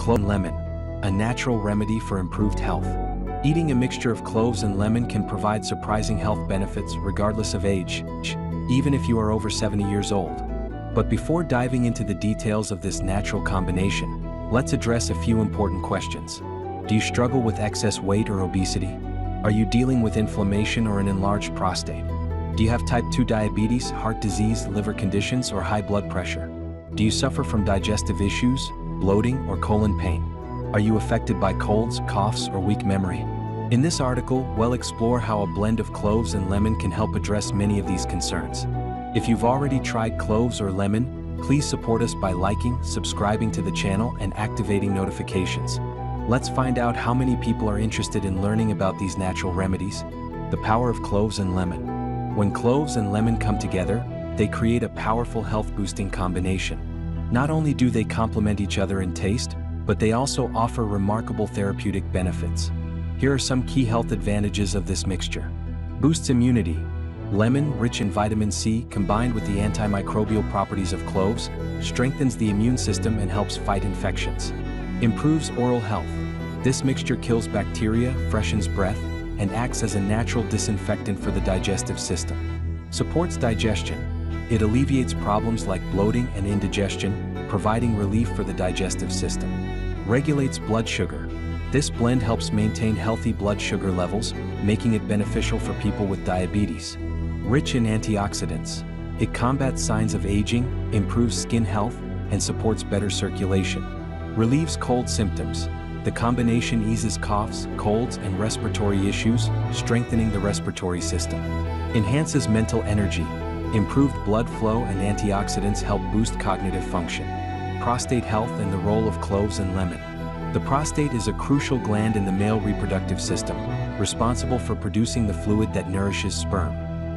Clove and lemon, a natural remedy for improved health. Eating a mixture of cloves and lemon can provide surprising health benefits regardless of age, even if you are over 70 years old. But before diving into the details of this natural combination, let's address a few important questions. Do you struggle with excess weight or obesity? Are you dealing with inflammation or an enlarged prostate? Do you have type 2 diabetes, heart disease, liver conditions, or high blood pressure? Do you suffer from digestive issues, bloating, or colon pain? Are you affected by colds, coughs, or weak memory? In this article, we'll explore how a blend of cloves and lemon can help address many of these concerns. If you've already tried cloves or lemon, please support us by liking, subscribing to the channel, and activating notifications. Let's find out how many people are interested in learning about these natural remedies. The power of cloves and lemon. When cloves and lemon come together, they create a powerful health-boosting combination. Not only do they complement each other in taste, but they also offer remarkable therapeutic benefits. Here are some key health advantages of this mixture. Boosts immunity. Lemon, rich in vitamin C, combined with the antimicrobial properties of cloves, strengthens the immune system and helps fight infections. Improves oral health. This mixture kills bacteria, freshens breath, and acts as a natural disinfectant for the digestive system. Supports digestion. It alleviates problems like bloating and indigestion, providing relief for the digestive system. Regulates blood sugar. This blend helps maintain healthy blood sugar levels, making it beneficial for people with diabetes. Rich in antioxidants. It combats signs of aging, improves skin health, and supports better circulation. Relieves cold symptoms. The combination eases coughs, colds, and respiratory issues, strengthening the respiratory system. Enhances mental energy. Improved blood flow and antioxidants help boost cognitive function. Prostate health and the role of cloves and lemon. The prostate is a crucial gland in the male reproductive system, responsible for producing the fluid that nourishes sperm.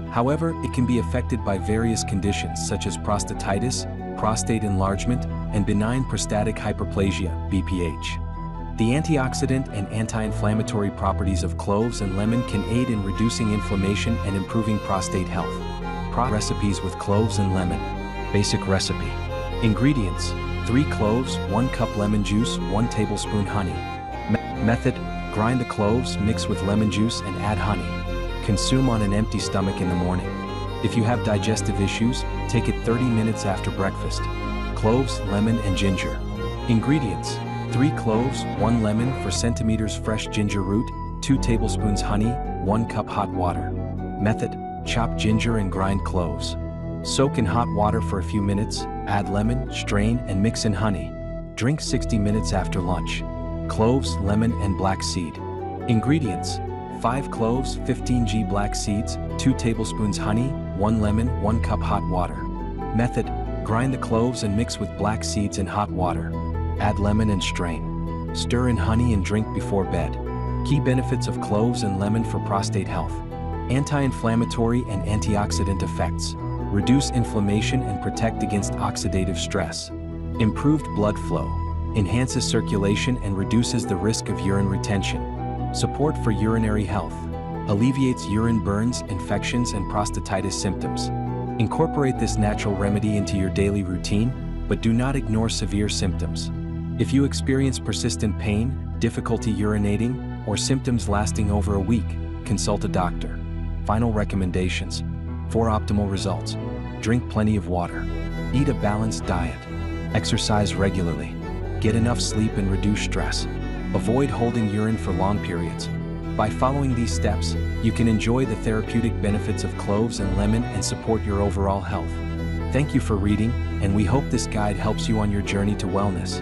However, it can be affected by various conditions such as prostatitis, prostate enlargement, and benign prostatic hyperplasia, BPH. The antioxidant and anti-inflammatory properties of cloves and lemon can aid in reducing inflammation and improving prostate health. Recipes with cloves and lemon. Basic recipe. Ingredients: 3 cloves, 1 cup lemon juice, 1 tablespoon honey. Method: grind the cloves, mix with lemon juice, and add honey. Consume on an empty stomach in the morning. If you have digestive issues, take it 30 minutes after breakfast. Cloves, lemon, and ginger. Ingredients: 3 cloves, 1 lemon, 4 centimeters fresh ginger root, 2 tablespoons honey, 1 cup hot water. Method: chop ginger and grind cloves. Soak in hot water for a few minutes, add lemon, strain, and mix in honey. Drink 60 minutes after lunch. Cloves, lemon, and black seed. Ingredients: 5 cloves, 15 g black seeds, 2 tablespoons honey, 1 lemon, 1 cup hot water. Method: grind the cloves and mix with black seeds in hot water. Add lemon and strain. Stir in honey and drink before bed. Key benefits of cloves and lemon for prostate health. Anti-inflammatory and antioxidant effects. Reduce inflammation and protect against oxidative stress. Improved blood flow. Enhances circulation and reduces the risk of urine retention. Support for urinary health. Alleviates urine burns, infections, and prostatitis symptoms. Incorporate this natural remedy into your daily routine, but do not ignore severe symptoms. If you experience persistent pain, difficulty urinating, or symptoms lasting over a week, consult a doctor. Final recommendations. For optimal results: drink plenty of water. Eat a balanced diet. Exercise regularly. Get enough sleep and reduce stress. Avoid holding urine for long periods. By following these steps, you can enjoy the therapeutic benefits of cloves and lemon and support your overall health. Thank you for reading, and we hope this guide helps you on your journey to wellness.